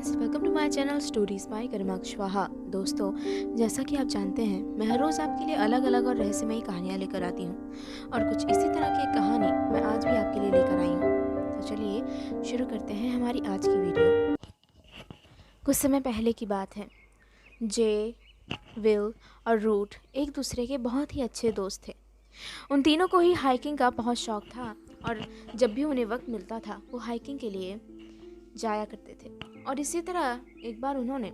Friends, welcome to my channel stories by Garima Kushwaha. दोस्तों, जैसा कि आप जानते हैं, मैं हर रोज़ आपके लिए अलग अलग और रहस्यमयी कहानियाँ लेकर आती हूँ और कुछ इसी तरह की एक कहानी मैं आज भी आपके लिए लेकर आई हूँ। तो चलिए शुरू करते हैं हमारी आज की वीडियो। कुछ समय पहले की बात है। जे, विल और रूट एक दूसरे के बहुत ही अच्छे दोस्त थे। उन तीनों को ही हाइकिंग का बहुत शौक था और जब भी उन्हें वक्त मिलता था वो हाइकिंग के लिए जाया करते थे। और इसी तरह एक बार उन्होंने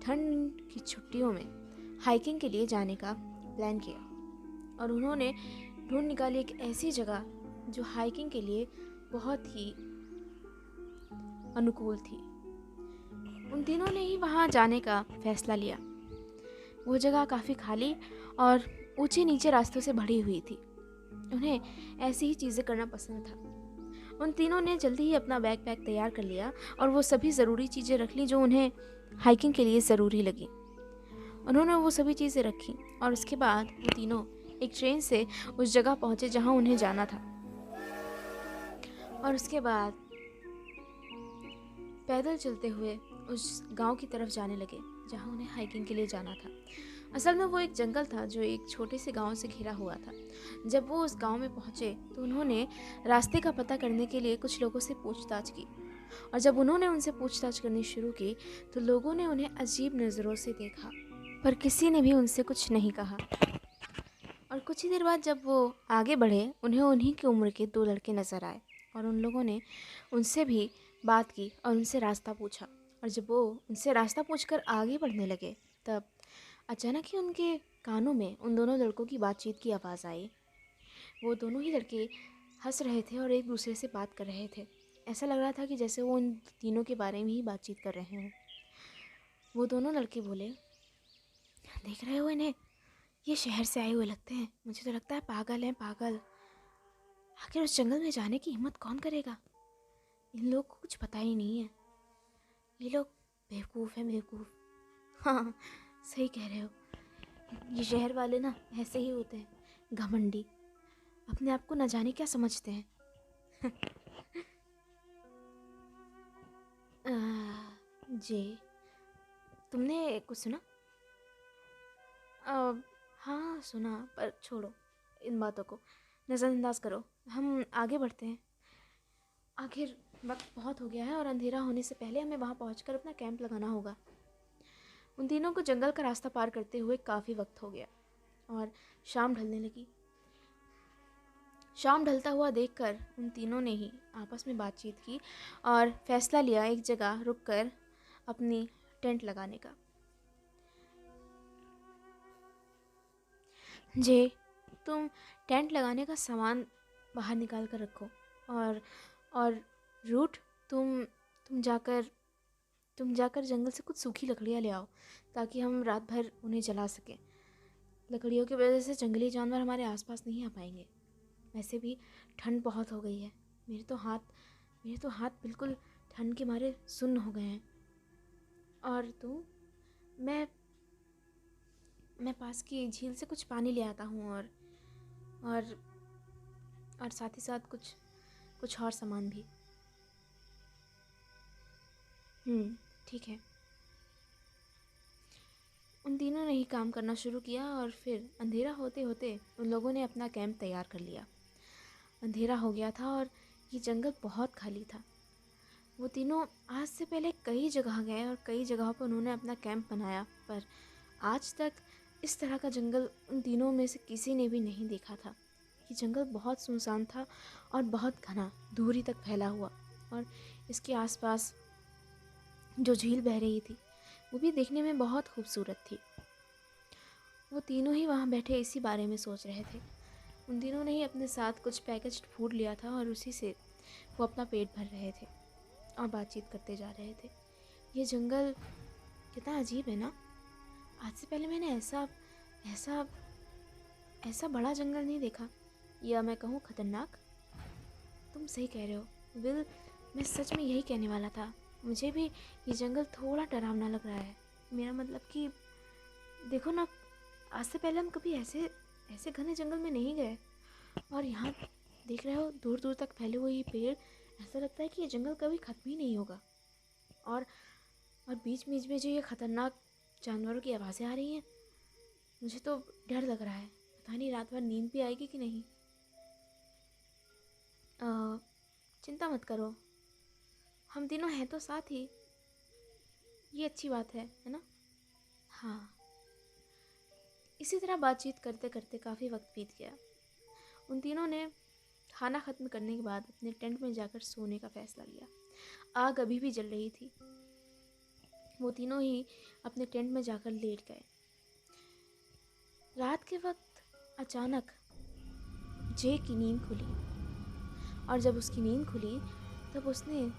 ठंड की छुट्टियों में हाइकिंग के लिए जाने का प्लान किया और उन्होंने ढूंढ निकाली एक ऐसी जगह जो हाइकिंग के लिए बहुत ही अनुकूल थी। उन तीनों ने ही वहां जाने का फैसला लिया। वो जगह काफ़ी खाली और ऊंचे नीचे रास्तों से भरी हुई थी। उन्हें ऐसी ही चीज़ें करना पसंद था। उन तीनों ने जल्दी ही अपना बैकपैक तैयार कर लिया और वो सभी ज़रूरी चीज़ें रख ली जो उन्हें हाइकिंग के लिए ज़रूरी लगी। उन्होंने वो सभी चीज़ें रखी और उसके बाद वो तीनों एक ट्रेन से उस जगह पहुंचे जहां उन्हें जाना था और उसके बाद पैदल चलते हुए उस गांव की तरफ जाने लगे जहां उन्हें हाइकिंग के लिए जाना था। असल में वो एक जंगल था जो एक छोटे से गांव से घिरा हुआ था। जब वो उस गांव में पहुंचे तो उन्होंने रास्ते का पता करने के लिए कुछ लोगों से पूछताछ की और जब उन्होंने उनसे पूछताछ करनी शुरू की तो लोगों ने उन्हें अजीब नज़रों से देखा, पर किसी ने भी उनसे कुछ नहीं कहा। और कुछ ही देर बाद जब वो आगे बढ़े उन्हें उन्हीं की उम्र के दो लड़के नज़र आए और उन लोगों ने उनसे भी बात की और उनसे रास्ता पूछा। और जब वो उनसे रास्ता पूछकर आगे बढ़ने लगे तब अचानक ही उनके कानों में उन दोनों लड़कों की बातचीत की आवाज़ आई। वो दोनों ही लड़के हंस रहे थे और एक दूसरे से बात कर रहे थे। ऐसा लग रहा था कि जैसे वो उन तीनों के बारे में ही बातचीत कर रहे हों। वो दोनों लड़के बोले, देख रहे हो इन्हें, ये शहर से आए हुए लगते हैं। मुझे तो लगता है पागल हैं, पागल। आखिर उस जंगल में जाने की हिम्मत कौन करेगा? इन लोगों को कुछ पता ही नहीं है। ये लोग बेवकूफ़ हैं, बेवकूफ़। हाँ, सही कह रहे हो। ये शहर वाले ना ऐसे ही होते हैं, घमंडी, अपने आप को न जाने क्या समझते हैं। जी, तुमने कुछ सुना? हाँ सुना, पर छोड़ो इन बातों को, नज़रअंदाज करो। हम आगे बढ़ते हैं। आखिर वक्त बहुत हो गया है और अंधेरा होने से पहले हमें वहाँ पहुँचकर अपना कैंप लगाना होगा। उन तीनों को जंगल का रास्ता पार करते हुए काफ़ी वक्त हो गया और शाम ढलने लगी। शाम ढलता हुआ देखकर उन तीनों ने ही आपस में बातचीत की और फैसला लिया एक जगह रुककर अपनी टेंट लगाने का। जे, तुम टेंट लगाने का सामान बाहर निकाल कर रखो और रूट, तुम जाकर जंगल से कुछ सूखी लकड़ियाँ ले आओ ताकि हम रात भर उन्हें जला सकें। लकड़ियों की वजह से जंगली जानवर हमारे आसपास नहीं आ पाएंगे। वैसे भी ठंड बहुत हो गई है। मेरे तो हाथ बिल्कुल ठंड के मारे सुन्न हो गए हैं। और तुम? मैं पास की झील से कुछ पानी ले आता हूँ और साथ ही साथ कुछ और सामान भी। ठीक है। उन तीनों ने ही काम करना शुरू किया और फिर अंधेरा होते होते उन लोगों ने अपना कैंप तैयार कर लिया। अंधेरा हो गया था और ये जंगल बहुत खाली था। वो तीनों आज से पहले कई जगह गए और कई जगहों पर उन्होंने अपना कैंप बनाया, पर आज तक इस तरह का जंगल उन तीनों में से किसी ने भी नहीं देखा था। ये जंगल बहुत सुनसान था और बहुत घना, दूरी तक फैला हुआ, और इसके आसपास जो झील बह रही थी वो भी देखने में बहुत खूबसूरत थी। वो तीनों ही वहाँ बैठे इसी बारे में सोच रहे थे। उन तीनों ने ही अपने साथ कुछ पैकेज्ड फूड लिया था और उसी से वो अपना पेट भर रहे थे और बातचीत करते जा रहे थे। ये जंगल कितना अजीब है ना। आज से पहले मैंने ऐसा बड़ा जंगल नहीं देखा, या मैं कहूँ खतरनाक। तुम सही कह रहे हो विल, मैं सच में यही कहने वाला था। मुझे भी ये जंगल थोड़ा डरावना लग रहा है। मेरा मतलब कि देखो ना, आज से पहले हम कभी ऐसे घने जंगल में नहीं गए, और यहाँ देख रहे हो दूर दूर तक फैले हुए ये पेड़। ऐसा लगता है कि ये जंगल कभी ख़त्म ही नहीं होगा। और और बीच बीच में जो ये खतरनाक जानवरों की आवाज़ें आ रही हैं, मुझे तो डर लग रहा है। पता नहीं रात भर नींद भी आएगी कि नहीं। अ, चिंता मत करो, हम तीनों हैं तो साथ ही, ये अच्छी बात है ना। हाँ। इसी तरह बातचीत करते करते काफ़ी वक्त बीत गया। उन तीनों ने खाना ख़त्म करने के बाद अपने टेंट में जाकर सोने का फ़ैसला लिया। आग अभी भी जल रही थी। वो तीनों ही अपने टेंट में जाकर लेट गए। रात के वक्त अचानक जे की नींद खुली, और जब उसकी नींद खुली तब उसने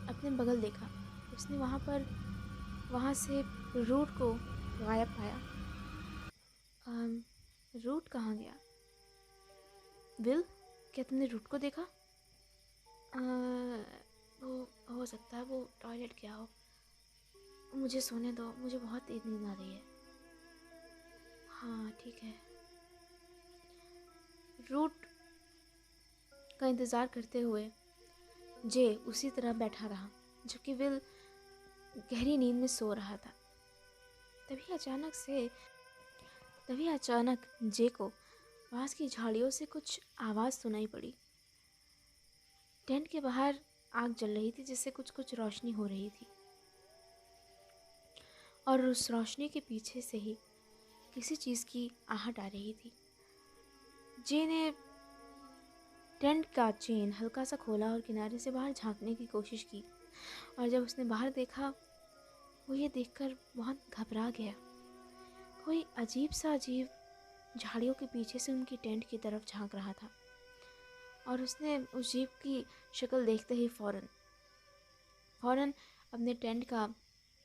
अपने बगल देखा। उसने वहाँ से रूट को गायब पाया। रूट कहाँ गया? विल, क्या तुमने रूट को देखा? अ, वो हो सकता है वो टॉयलेट गया हो। मुझे सोने दो, मुझे बहुत तेज नींद आ रही है। हाँ ठीक है। रूट का इंतज़ार करते हुए जे उसी तरह बैठा रहा, जबकि विल गहरी नींद में सो रहा था। तभी अचानक जे को पास की झाड़ियों से कुछ आवाज़ सुनाई पड़ी। टेंट के बाहर आग जल रही थी, जिससे कुछ कुछ रोशनी हो रही थी, और उस रोशनी के पीछे से ही किसी चीज़ की आहट आ रही थी। जे ने टेंट का चेन हल्का सा खोला और किनारे से बाहर झांकने की कोशिश की, और जब उसने बाहर देखा, वो ये देखकर बहुत घबरा गया। कोई अजीब झाड़ियों के पीछे से उनकी टेंट की तरफ झांक रहा था, और उसने उस जीप की शक्ल देखते ही फौरन अपने टेंट का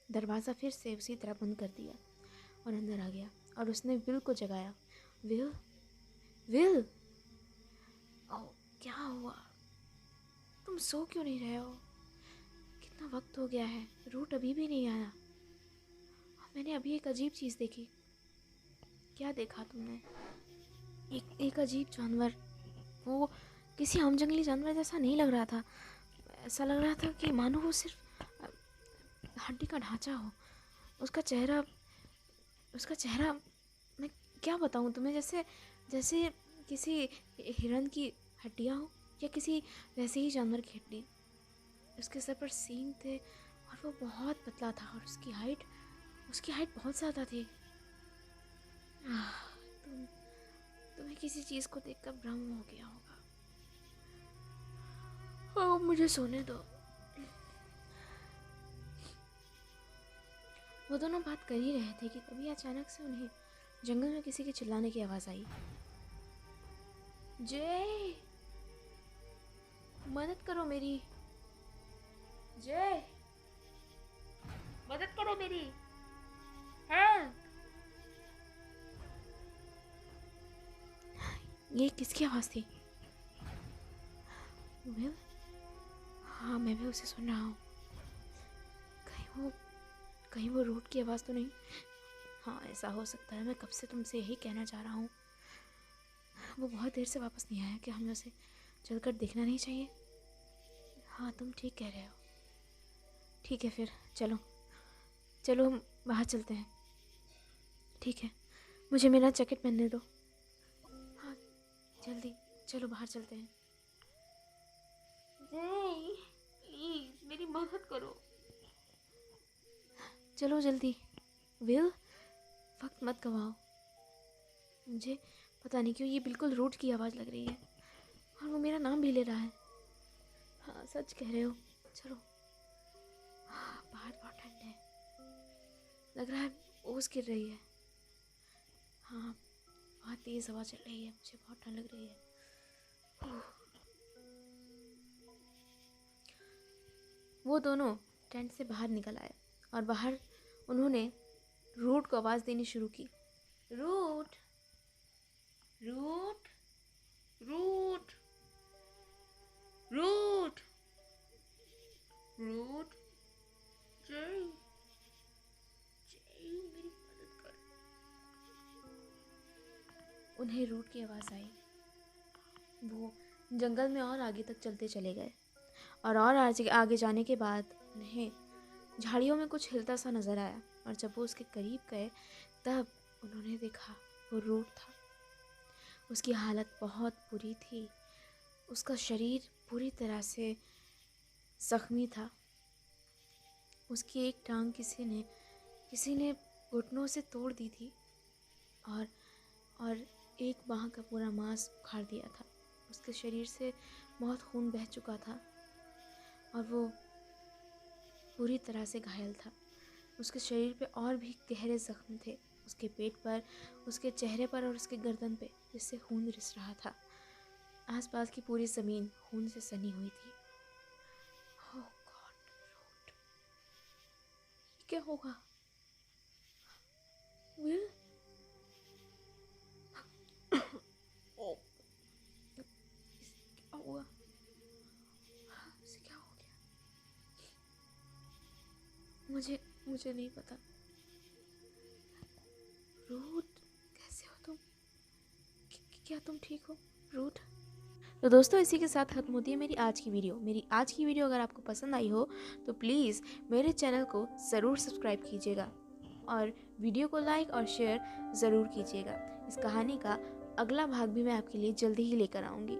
दरवाज़ा फिर से उसी तरह बंद कर दिया और अंदर आ गया, और उसने विल को जगाया। विल, विल, ओह क्या हुआ? तुम सो क्यों नहीं रहे हो? कितना वक्त हो गया है, रूट अभी भी नहीं आया। मैंने अभी एक अजीब चीज़ देखी। क्या देखा तुमने? एक अजीब जानवर। वो किसी आम जंगली जानवर जैसा नहीं लग रहा था। ऐसा लग रहा था कि मानो वो सिर्फ हड्डी का ढांचा हो। उसका चेहरा उसका चेहरा मैं क्या बताऊँ तुम्हें, जैसे जैसे किसी हिरन की हड्डियाँ हो, या किसी वैसे ही जानवर की हड्डी। उसके सर पर सींग थे, और वो बहुत पतला था, और उसकी हाइट बहुत ज़्यादा थी। तुम्हें किसी चीज़ को देखकर भ्रम हो गया होगा। मुझे सोने दो। वो दोनों बात कर ही रहे थे कि तभी अचानक से उन्हें जंगल में किसी के चिल्लाने की आवाज़ आई। जय, मदद करो मेरी। जय, मदद करो मेरी। हेल्प। ये किसकी आवाज़ थी? विल? हाँ, मैं भी उसे सुन रहा हूँ। कहीं वो रूट की आवाज़ तो नहीं? हाँ, ऐसा हो सकता है। मैं कब से तुमसे यही कहना चाह रहा हूँ। वो बहुत देर से वापस नहीं आया, कि हमें उसे चलकर देखना नहीं चाहिए? हाँ, तुम ठीक कह रहे हो। ठीक है, फिर चलो चलो हम बाहर चलते हैं। ठीक है, मुझे मेरा जैकेट पहनने दो। हाँ, जल्दी चलो बाहर चलते हैं। प्लीज मेरी मदद करो। चलो जल्दी। विल, वक्त मत गवाओ। मुझे पता नहीं क्यों ये बिल्कुल रूट की आवाज़ लग रही है, और वो मेरा नाम भी ले रहा है। हाँ, सच कह रहे हो। चलो। हाँ, बाहर बहुत ठंड है। लग रहा है ओस गिर रही है। हाँ, बहुत तेज़ हवा चल रही है। मुझे बहुत ठंड लग रही है। वो दोनों टेंट से बाहर निकल आए, और बाहर उन्होंने रूट को आवाज़ देनी शुरू की। Root, Root, Root, Root, Root. जय, जय मेरी मदद कर। उन्हें रूट की आवाज़ आई। वो जंगल में और आगे तक चलते चले गए, और आगे जाने के बाद उन्हें झाड़ियों में कुछ हिलता सा नज़र आया और जब वो उसके करीब गए तब उन्होंने देखा वो रूट था। उसकी हालत बहुत बुरी थी। उसका शरीर पूरी तरह से ज़ख्मी था। उसकी एक टांग किसी ने घुटनों से तोड़ दी थी और और एक बाह का पूरा मांस उखाड़ दिया था। उसके शरीर से बहुत खून बह चुका था और वो पूरी तरह से घायल था। उसके शरीर पे और भी गहरे जख्म थे, उसके पेट पर, उसके चेहरे पर और उसके गर्दन पे, जिससे खून रिस रहा था। आसपास की पूरी ज़मीन खून से सनी हुई थी। ओह गॉड, रूट, ये क्या होगा? विल, ओह, इसे क्या हुआ? इसे क्या हो गया? मुझे मुझे नहीं पता। रूट, कैसे हो तुम? क्या तुम ठीक हो रूट? तो दोस्तों, इसी के साथ खत्म होती है मेरी आज की वीडियो अगर आपको पसंद आई हो तो प्लीज़ मेरे चैनल को ज़रूर सब्सक्राइब कीजिएगा और वीडियो को लाइक और शेयर ज़रूर कीजिएगा। इस कहानी का अगला भाग भी मैं आपके लिए जल्दी ही लेकर आऊँगी।